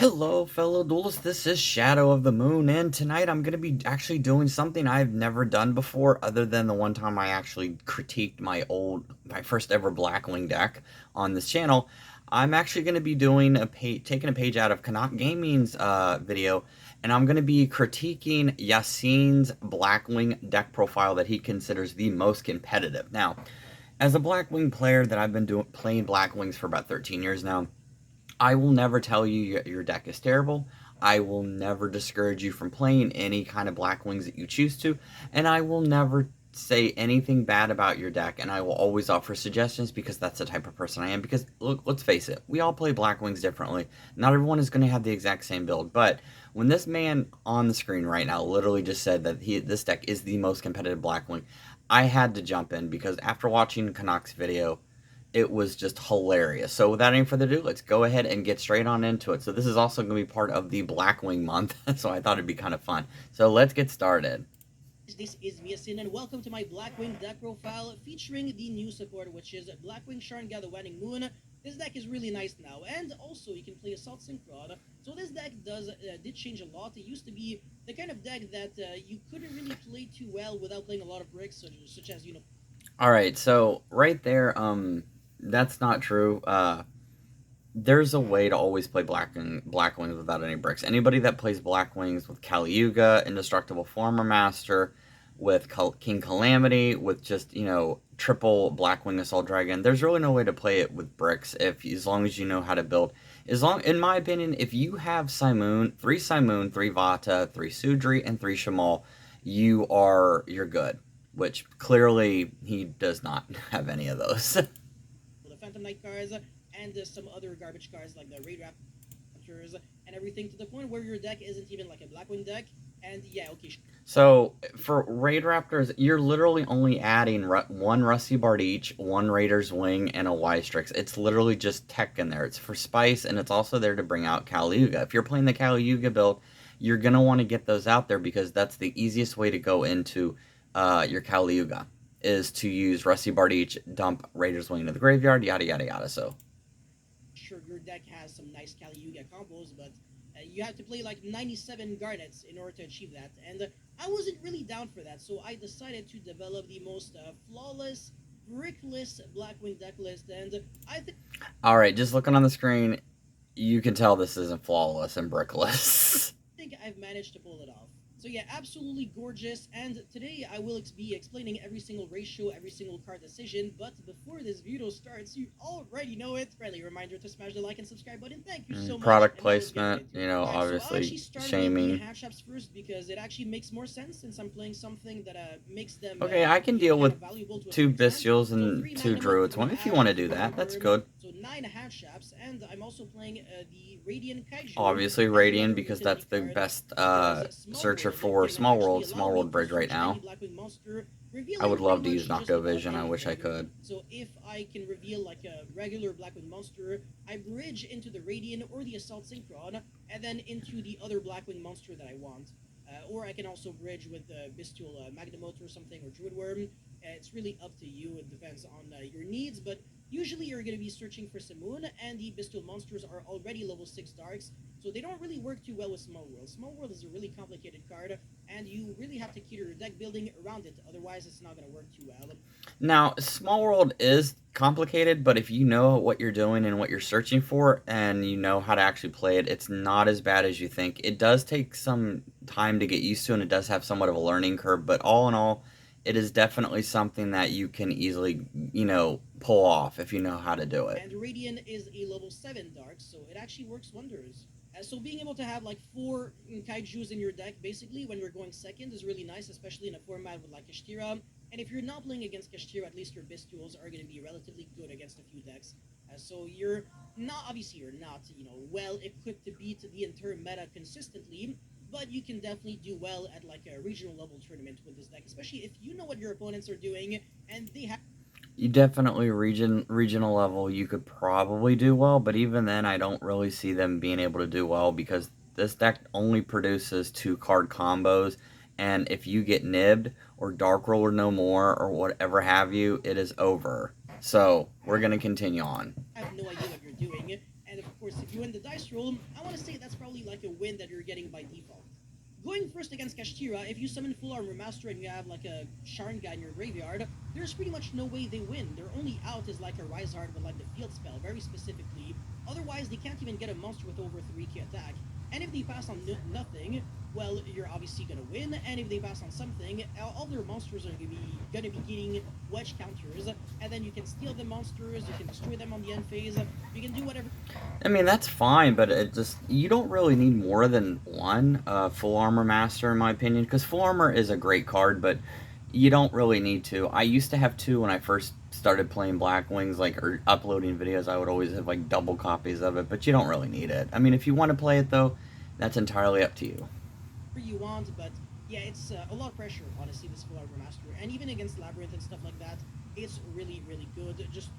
Hello, fellow duelists. This is Shadow of the Moon, and tonight I'm going to be actually doing something I've never done before, other than the one time I actually critiqued my first ever Blackwing deck on this channel. I'm actually going to be doing taking a page out of kanakgaming's video, and I'm going to be critiquing Yacine's Blackwing deck profile that he considers the most competitive. Now, as a Blackwing player that I've been playing Blackwings for about 13 years now, I will never tell you your deck is terrible. I will never discourage you from playing any kind of Black Wings that you choose to, and I will never say anything bad about your deck, and I will always offer suggestions because that's the type of person I am. Because, look, let's face it, we all play Black Wings differently. Not everyone is going to have the exact same build, but when this man on the screen right now literally just said that this deck is the most competitive Black Wing, I had to jump in because after watching Canuck's video, it was just hilarious. So without any further ado, let's go ahead and get straight on into it. So this is also going to be part of the Blackwing month, so I thought it'd be kind of fun. So let's get started. This is Yacine, and welcome to my Blackwing deck profile featuring the new support, which is Blackwing Sharnga the Wedding Moon. This deck is really nice now, and also you can play Assault Synchron. So this deck did change a lot. It used to be the kind of deck that you couldn't really play too well without playing a lot of bricks, such as, you know. All right, so right there, that's not true. There's a way to always play Blackwings without any bricks. Anybody that plays Blackwings with Kali Yuga, Indestructible Former Master, with King Calamity, with just, triple Blackwing Assault Dragon, there's really no way to play it with bricks as long as you know how to build. In my opinion, if you have Simoon, 3 Vata, 3 Sudri, and 3 Shamal, you're good. Which clearly he does not have any of those. The Phantom Knight cards and some other garbage cards like the Raid Raptors and everything, to the point where your deck isn't even like a Blackwing deck. And yeah, okay. So for Raid Raptors, you're literally only adding one Rusty Bard each, one Raider's Wing, and a Y-Strix. It's literally just tech in there. It's for spice, and it's also there to bring out Kali Yuga. If you're playing the Kali Yuga build, you're going to want to get those out there because that's the easiest way to go into your Kali Yuga, is to use Rusty Bard each, dump Raider's Wing into the graveyard, yada yada yada. So sure, your deck has some nice Kali Yuga combos, but you have to play like 97 Garnets in order to achieve that. And I wasn't really down for that, so I decided to develop the most flawless, brickless Blackwing deck list. And I think. Alright, just looking on the screen, you can tell this isn't flawless and brickless. I think I've managed to pull it off. So yeah, absolutely gorgeous, and today I will be explaining every single ratio, every single card decision, but before this video starts, you already know it. Friendly reminder to smash the like and subscribe button. Thank you so much. Product placement, So obviously shaming. shaming. Hand shops first because it actually makes more sense since I'm playing something that makes them. Okay, I can deal with 2 Bestials and 2 Druids. One, if you want to do that, that's good. So 9 hand shops, and I'm also playing the Radiant Kaiju. Obviously Radiant, because that's the best searcher for Small World Bridge right now. I would love to use Nocto Vision. I wish I could. So if I can reveal like a regular Blackwing monster, I bridge into the Radiant or the Assault Synchron, and then into the other Blackwing monster that I want. Or I can also bridge with Bestial Magnemote or something, or Druid Worm. It's really up to you. It depends on your needs, but usually you're going to be searching for Simoon, and the Bestial monsters are already level 6 Darks, so they don't really work too well with Small World. Small World is a really complicated card, and you really have to cater your deck building around it, otherwise it's not going to work too well. Now, Small World is complicated, but if you know what you're doing and what you're searching for, and you know how to actually play it, it's not as bad as you think. It does take some time to get used to, and it does have somewhat of a learning curve, but all in all, it is definitely something that you can easily, pull off if you know how to do it. And Radiant is a level 7 Dark, so it actually works wonders. So being able to have like 4 Kaijus in your deck, basically, when you're going second is really nice, especially in a format with like Kashtira. And if you're not playing against Kashtira, at least your Bestials are going to be relatively good against a few decks. So you're not, well equipped to beat the entire meta consistently, but you can definitely do well at like a regional level tournament with this deck, especially if you know what your opponents are doing and they have. You definitely regional level, you could probably do well, but even then I don't really see them being able to do well because this deck only produces 2 card combos, and if you get nibbed or Dark Roller no more or whatever have you, it is over. So we're going to continue on. I have no idea what you're doing, and of course, if you win the dice roll, I want to say that's probably like a win that you're getting by default. Going first against Kashtira, if you summon Full Armor Master and you have like a Sharn guy in your graveyard, there's pretty much no way they win. Their only out is like a Rise Heart with like the field spell, very specifically. Otherwise, they can't even get a monster with over 3k attack. And if they pass on nothing, well, you're obviously gonna win. And if they pass on something, all their monsters are gonna be getting wedge counters, and then you can steal the monsters, you can destroy them on the end phase, you can do whatever. I mean, that's fine, but it just, you don't really need more than one Full Armor Master, in my opinion, because Full Armor is a great card, but you don't really need to. I used to have two when I first started playing Blackwings, like, or uploading videos. I would always have, like, double copies of it, but you don't really need it. I mean, if you want to play it, though, that's entirely up to you. You want, but yeah, it's a lot of pressure, honestly, this Full Armor Master, and even against Labyrinth and stuff like that, it's really, really good. Just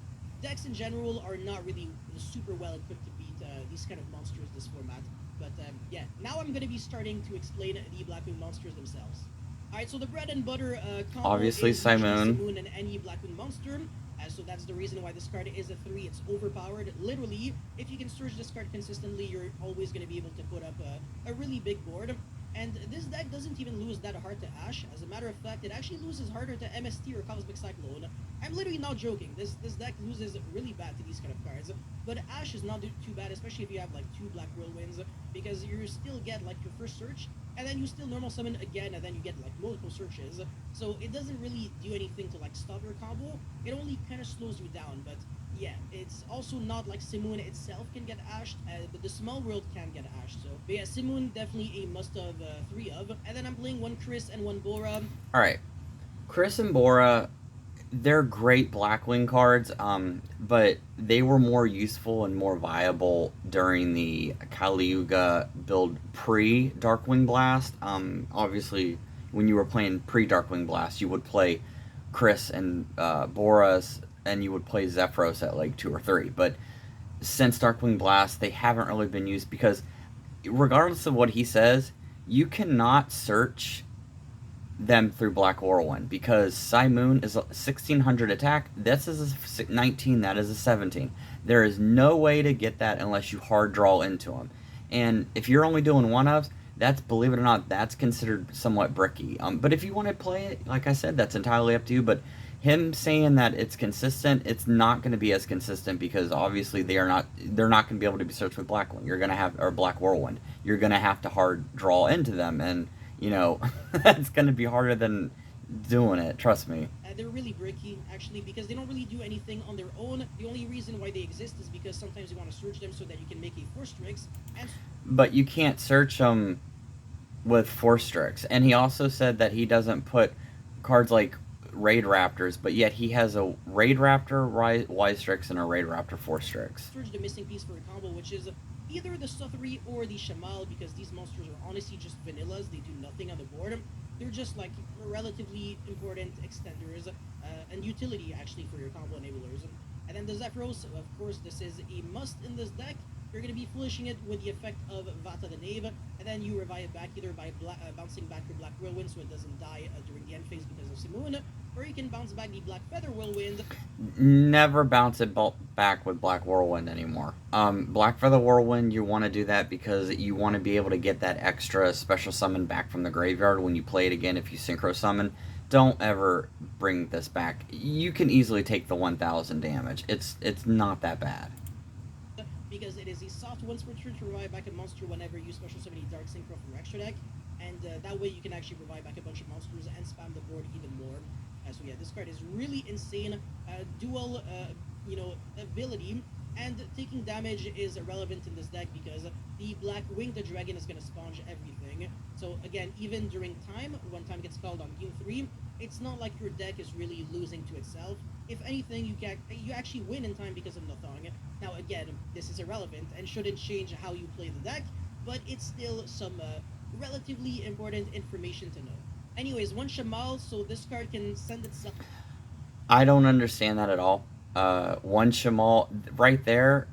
decks in general are not really super well equipped to beat these kind of monsters this format. But yeah, now I'm going to be starting to explain the Blackwing monsters themselves. Alright, so the bread and butter combo Obviously, is Simoon. Simoon and any Blackwing monster. So that's the reason why this card is a 3. It's overpowered. Literally, if you can search this card consistently, you're always going to be able to put up a really big board. And this deck doesn't even lose that hard to Ash. As a matter of fact, it actually loses harder to MST or Cosmic Cyclone. I'm literally not joking. This deck loses really bad to these kind of cards. But Ash is not too bad, especially if you have like 2 Black Whirlwinds, because you still get like your first search, and then you still normal summon again, and then you get like multiple searches. So it doesn't really do anything to like stop your combo. It only kind of slows you down. But yeah, it's also not like Simoon itself can get ashed, but the small world can get ashed. So but yeah, Simoon definitely a must-have 3 of. And then I'm playing 1 Chris and 1 Bora. Alright, Chris and Bora, they're great Blackwing cards, but they were more useful and more viable during the Kali Yuga build pre-Darkwing Blast. Obviously, when you were playing pre-Darkwing Blast, you would play Chris and Boras, and you would play Zephyros at like 2 or 3. But since Darkwing Blast, they haven't really been used because, regardless of what he says, you cannot search them through Black Whirlwind because Simoon is a 1600 attack. This is a 19. That is a 17. There is no way to get that unless you hard draw into them. And if you're only doing one-ofs, that's, believe it or not, that's considered somewhat bricky. But if you want to play it, like I said, that's entirely up to you. But him saying that it's consistent, it's not going to be as consistent because obviously they're not going to be able to be searched with Blackwing. You're going to have, or Black Whirlwind. You're going to have to hard draw into them, and you know, that's going to be harder than doing it, trust me. They're really bricky, actually, because they don't really do anything on their own. The only reason why they exist is because sometimes you want to search them so that you can make a Force Strix. But you can't search them with Force Strix. And he also said that he doesn't put cards like Raid Raptors, but yet he has a Raid Raptor Y Strix and a Raid Raptor Force Strix. Search the missing piece for a combo, which is either the Suthri or the Shamal, because these monsters are honestly just vanillas. They do nothing on the board. They're just like relatively important extenders and utility actually for your combo enablers. And then the Zephyros, of course, this is a must in this deck. You're going to be flourishing it with the effect of Vata the Knave, and then you revive it back either by bouncing back your Black Whirlwind so it doesn't die during the end phase because of Simoon, or you can bounce back the Black Feather Whirlwind. Never bounce it back with Black Whirlwind anymore. Black Feather Whirlwind, you want to do that because you want to be able to get that extra special summon back from the graveyard when you play it again if you synchro summon. Don't ever bring this back. You can easily take the 1000 damage. It's not that bad. Because it is a soft once per turn to revive back a monster whenever you special summon a Dark Synchro from your extra deck, and that way you can actually revive back a bunch of monsters and spam the board even more. So yeah, this card is really insane. Dual, ability, and taking damage is irrelevant in this deck because the Black Wing the Dragon is going to sponge everything. So again, even during time, when time gets called on game 3, it's not like your deck is really losing to itself. If anything, you actually win in time because of Nothong. Now again, this is irrelevant and shouldn't change how you play the deck, but it's still some relatively important information to know. Anyways, 1 Shamal, so this card can send itself. I don't understand that at all. 1 Shamal, right there,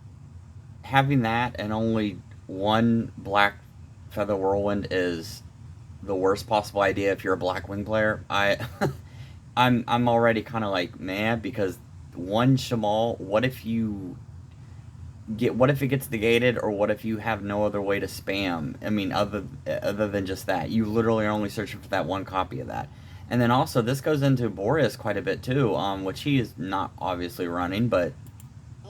having that and only 1 Black Feather Whirlwind is the worst possible idea if you're a Blackwing player. I'm already kind of like mad because 1 Shamal, what if you what if it gets negated, or what if you have no other way to spam? I mean, other than just that, you literally are only searching for that one copy of that. And then also this goes into Boreas quite a bit too, which he is not obviously running, but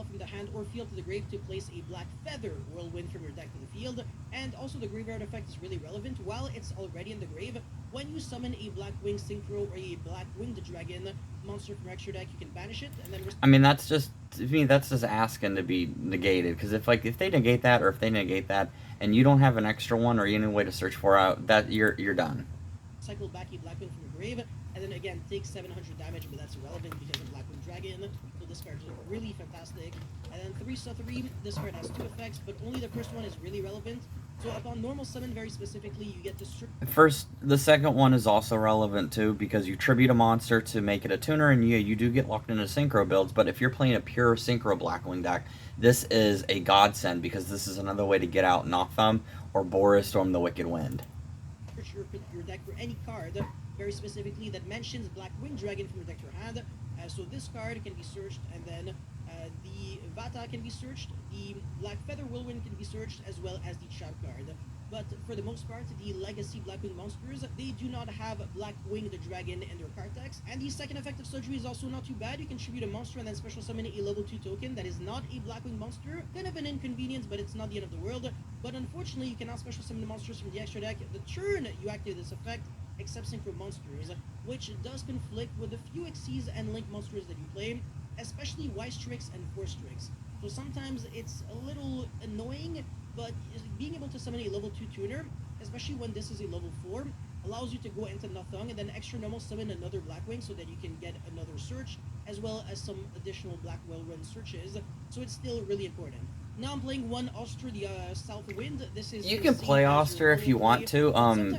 From the hand or field to the grave to place a black feather whirlwind from your deck to the field. And also the graveyard effect is really relevant. While it's already in the grave, when you summon a Blackwing Synchro or a Black Winged Dragon monster from extra deck, you can banish it and then. I mean that's just, to me that's just asking to be negated, because if they negate that, or if they negate that, and you don't have an extra one or any way to search for out that, you're done. Cycle back a Blackwing from your grave, and then again take 700 damage, but that's irrelevant because of Blackwing Dragon. So this card is really fantastic. And then 3/3, this card has 2 effects, but only the first one is really relevant. So upon normal summon, very specifically, you get to The second one is also relevant too, because you tribute a monster to make it a tuner, and you do get locked into synchro builds. But if you're playing a pure synchro Blackwing deck, this is a godsend, because this is another way to get out Nothumb or Boris Storm the Wicked Wind. Your deck for any card, very specifically, that mentions Blackwing Dragon from your deck to your hand. So this card can be searched, and then the Vata can be searched, the Black Feather Whirlwind can be searched, as well as the Shout card. But for the most part, the Legacy Blackwing monsters, they do not have Blackwing the Dragon in their card decks. And the second effect of Surgery is also not too bad. You can tribute a monster and then special summon a level 2 token that is not a Blackwing monster. Kind of an inconvenience, but it's not the end of the world. But unfortunately, you cannot special summon the monsters from the extra deck the turn you activate this effect, except Synchro monsters, which does conflict with the few Xyz and Link monsters that you play, especially Wise Tricks and Force Tricks. So sometimes it's a little annoying, but being able to summon a level 2 tuner, especially when this is a level 4, allows you to go into Nothung and then extra normal summon another Blackwing so that you can get another search, as well as some additional Black Whirlwind searches. So it's still really important. Now I'm playing one Auster, the South Wind. This is You can play Auster if you want to,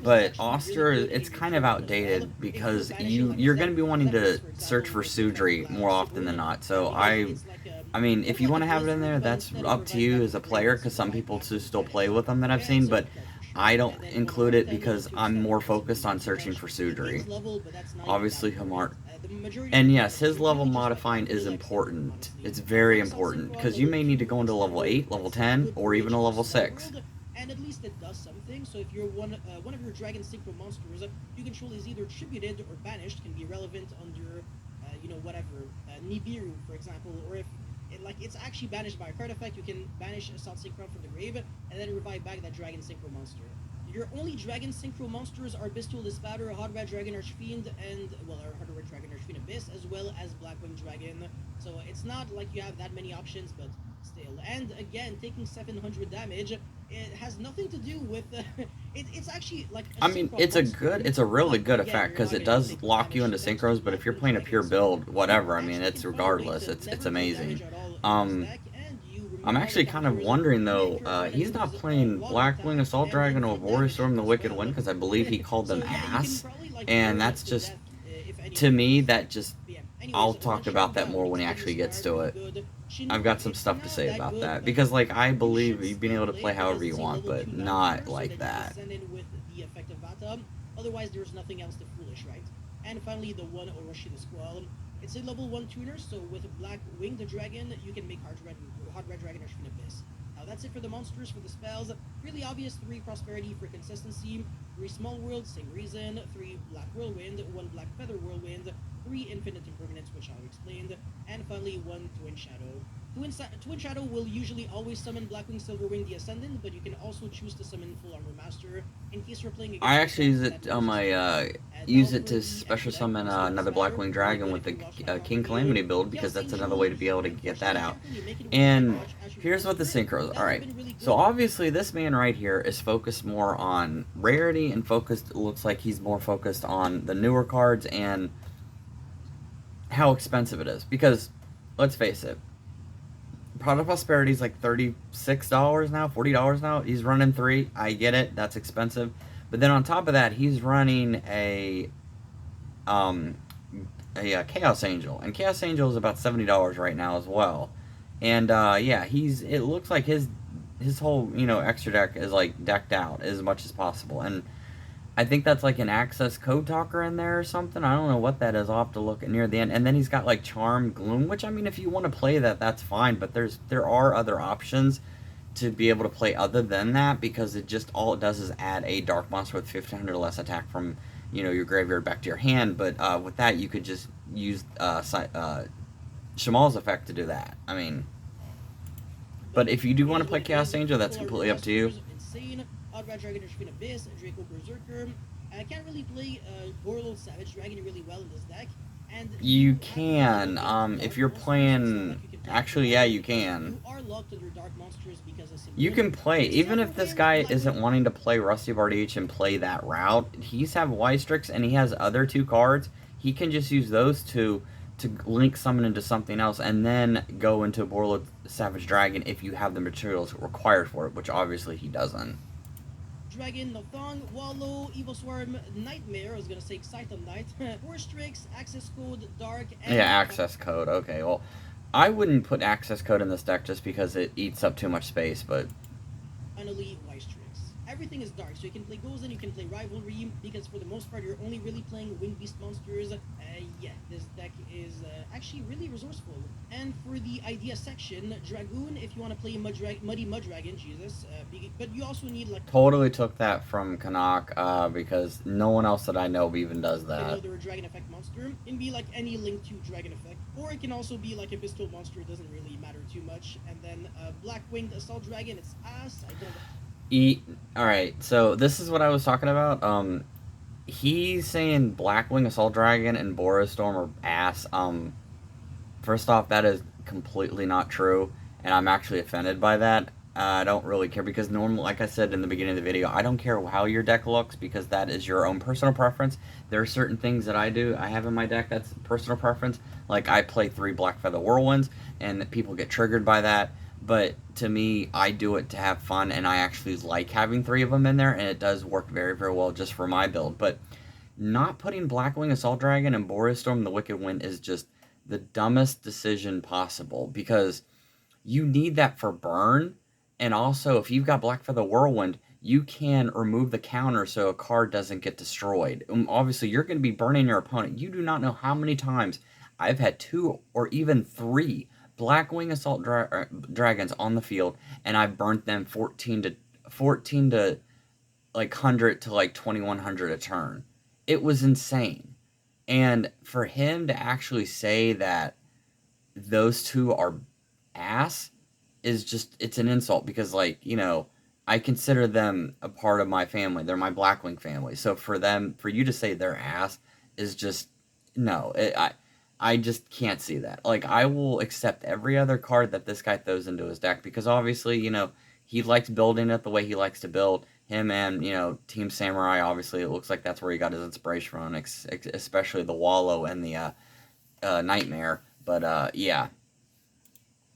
but Auster, it's kind of outdated, because you're going to be wanting to search for Sudri more often than not. So I mean, if you want to have it in there, that's up to you as a player, because some people still play with them that I've seen, but I don't include it because I'm more focused on searching for Sudri. Obviously, Hamart. And yes, his level modifying is important. It's very important, because you may need to go into level 8, level 10, or even a level 6. And at least it does something. So if you're one of your Dragon Synchro monsters you control is either tributed or banished, can be relevant under, whatever, Nibiru, for example, or if it's actually banished by a card effect, you can banish a Salt Synchron from the grave, and then revive back that Dragon Synchro monster. Your only Dragon Synchro monsters are Bistol Dispatter, Hot Red Dragon Archfiend, and, Hot Red Dragon Archfiend Abyss, as well as Blackwing Dragon. So it's not like you have that many options, but still. And again, taking 700 damage, it has nothing to do with... it's actually like... It's a really good effect, because it does lock you into synchros, but if you're playing a pure build, whatever, I mean, it's regardless, it's amazing. I'm actually kind of wondering, though, he's not playing Blackwing Assault Dragon or Boris Storm the Wicked Wind, because I believe he called them ass, and that's just, to me, I'll talk about that more when he actually gets to it. I've got some stuff to say about that, because, I believe you've been able to play however you want, but not like that. Otherwise, there's nothing else to foolish, right? And finally, the one Orochi the Squall. It's a level 1 tuner, so with Blackwing the Dragon, you can make Hot Red Dragon Archfiend Abyss. Now that's it for the monsters. For the spells, really obvious 3 Prosperity for consistency, 3 Small World, same reason, 3 Black Whirlwind, 1 Black Feather Whirlwind, 3 Infinite Impermanence, which I've explained, and finally 1 Twin Shadow. Twin Shadow will usually always summon Blackwing Silverwing the Ascendant, but you can also choose to summon Full Armor Master in case you're playing against... I actually use it on my, use it to special summon another Blackwing Dragon with the King Calamity build, because that's another way to be able to get that out. And here's what the synchros, alright, so obviously this man right here is focused more on rarity, and looks like he's more focused on the newer cards and how expensive it is, because, let's face it, Pot of Prosperity is like $36 now, $40 now. He's running 3. I get it. That's expensive. But then on top of that, he's running a Chaos Angel. And Chaos Angel is about $70 right now as well. And, yeah, it looks like his whole, extra deck is, decked out as much as possible. And I think that's like an access code talker in there or something. I don't know what that is. I'll have to look at near the end. And then he's got like Charm, Gloom, which I mean, if you want to play that, that's fine. But there are other options to be able to play other than that, because it just all it does is add a dark monster with 1500 less attack from your graveyard back to your hand. But with that, you could just use Shamal's effect to do that. I mean, But but if you do want to play what it is, Chaos Angel, that's Polar completely up to you. Monsters, Insane, Odd Dragon, Archfiend Abyss, Draco Berserker. I can't really play Warlord Savage Dragon really well in this deck, and You you have to really can, look at if dark you're monsters. It's not like playing. you can play Actually, anything yeah, else. you can. You are locked under dark monsters because of You Simple. can play, even Except for if this where guy isn't Blackwing. wanting to play Rusty Bardiche and play that route. He's have Wystrix and he has other two cards. He can just use those two to link summon into something else, and then go into Warlord Savage Dragon if you have the materials required for it, which obviously he doesn't. Dragon, Nothong, Wallow, Evil Swarm, Nightmare, I was gonna say Excite on Night, Force Tricks, Access Code, Dark, Yeah, and access code. Okay, well, I wouldn't put access code in this deck just because it eats up too much space, but finally Wise Tricks. Everything is dark, so you can play Gozen, you can play Rivalry, because for the most part you're only really playing Winged Beast monsters. Yeah, this deck is actually really resourceful. And for the idea section, Dragoon, if you want to play Muddy Mud Dragon, Jesus, but you also need like totally took that from Kanak, because no one else that I know even does that. another Dragon Effect monster. It can be like any link to Dragon Effect, or it can also be like a pistol monster. It doesn't really matter too much. And then Blackwing Assault Dragon, it's ass. I don't. All right, so this is what I was talking about. He's saying Blackwing Assault Dragon and Boris Storm are ass. First off, that is completely not true, and I'm actually offended by that. I don't really care, because normally, like I said in the beginning of the video, I don't care how your deck looks, because that is your own personal preference. There are certain things that I have in my deck that's personal preference. Like I play 3 Black Feather Whirlwinds, and people get triggered by that. But to me, I do it to have fun, and I actually like having 3 of them in there, and it does work very, very well just for my build. But not putting Blackwing Assault Dragon and Boris Storm the Wicked Wind is just the dumbest decision possible, because you need that for burn, and also if you've got Blackfeather Whirlwind, you can remove the counter so a card doesn't get destroyed. Obviously, you're going to be burning your opponent. You do not know how many times I've had 2 or even 3 Blackwing Assault Dragons on the field, and I've burnt them 14 to like 100 to like 2100 a turn. It was insane. And for him to actually say that those two are ass is just, it's an insult, because like, I consider them a part of my family. They're my Blackwing family. So for you to say they're ass is just, no. I just can't see that. Like, I will accept every other card that this guy throws into his deck, because obviously, he likes building it the way he likes to build. Him and, Team Samurai, obviously, it looks like that's where he got his inspiration from, especially the Wallow and the Nightmare. But, yeah.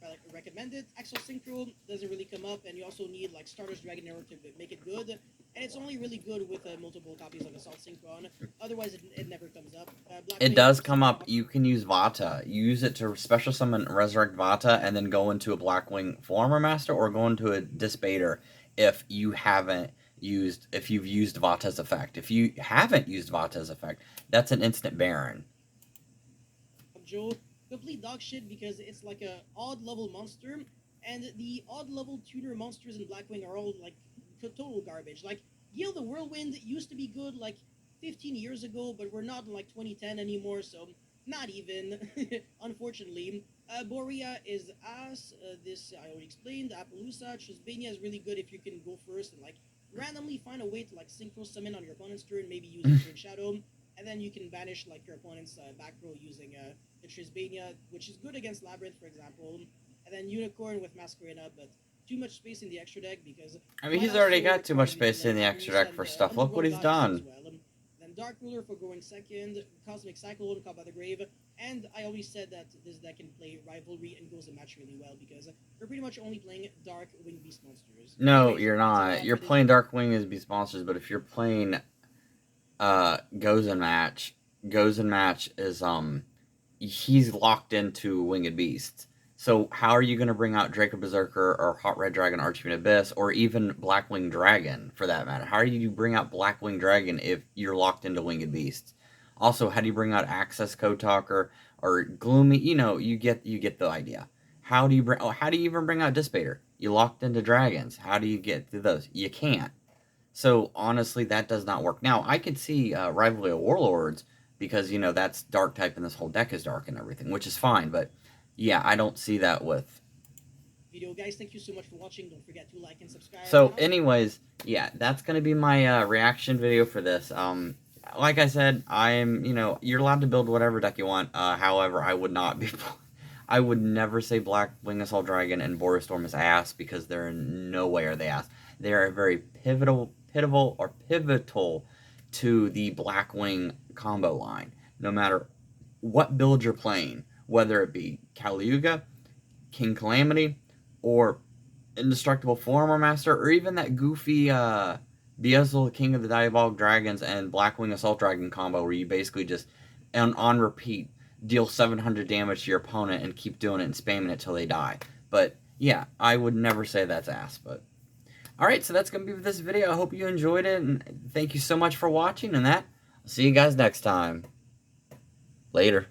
Like recommended. Axel Synchro doesn't really come up, and you also need like Stardust Dragon Arrow to make it good. And it's only really good with multiple copies of Assault Synchron. Otherwise, it never comes up. It Blackwing does also come up. You can use Vata. You use it to special summon Resurrect Vata, and then go into a Blackwing Former Master, or go into a Disbater if you've used Vata's effect. If you haven't used Vata's effect, that's an instant Baron. Joe, complete dog shit because it's like a odd level monster, and the odd level tuner monsters in Blackwing are all like total garbage. Like Gale the Whirlwind used to be good like 15 years ago, but we're not in like 2010 anymore, so not even. Unfortunately, Borea is ass. This I already explained. Appaloosa, Trisbania is really good if you can go first and like randomly find a way to like synchro summon on your opponent's turn, maybe use Turn Shadow, and then you can banish like your opponent's back row using the Trisbania, which is good against Labyrinth, for example, and then Unicorn with Masquerena, but too much space in the extra deck because I mean, might he's already also got too much require space in the extra deck and for stuff. Look what Underworld he's Goddess as done. well. Then Dark Ruler for going second, Cosmic Cyclone, Caught by the Grave, and I always said that this deck can play Rivalry and goes a match really well because you're pretty much only playing Dark Wing Beast monsters. No, Anyways, you're that's a not. lot You're for this playing Darkwing as Beast Monsters, but if you're playing Gozen Match is he's locked into Winged Beasts. So how are you going to bring out Draco Berserker or Hot Red Dragon Archfiend Abyss or even Blackwing Dragon for that matter? How do you bring out Blackwing Dragon if you're locked into Winged Beasts? Also, how do you bring out Access Code Talker or Gloomy? You know, you get the idea. How do you bring? Oh, how do you even bring out Dissipator? You locked into dragons. How do you get through those? You can't. So honestly, that does not work. Now I could see Rivalry of Warlords because you know that's dark type and this whole deck is dark and everything, which is fine. But yeah, I don't see that with. Video, guys. Thank you so much for watching. Don't forget to like and subscribe. So, anyways, yeah, that's gonna be my reaction video for this. Like I said, you're allowed to build whatever deck you want. However, I would not be. I would never say Blackwing Assault Dragon and Boreal Storm is ass because they're in no way are they ass. They are very pivotal to the Blackwing combo line. No matter what build you're playing, whether it be Caliuga, King Calamity, or Indestructible Former Master, or even that goofy Beelzebub, King of the Diabolic Dragons, and Blackwing Assault Dragon combo where you basically just, on repeat, deal 700 damage to your opponent and keep doing it and spamming it till they die. But, yeah, I would never say that's ass, but... Alright, so that's going to be for this video. I hope you enjoyed it, and thank you so much for watching, and I'll see you guys next time. Later.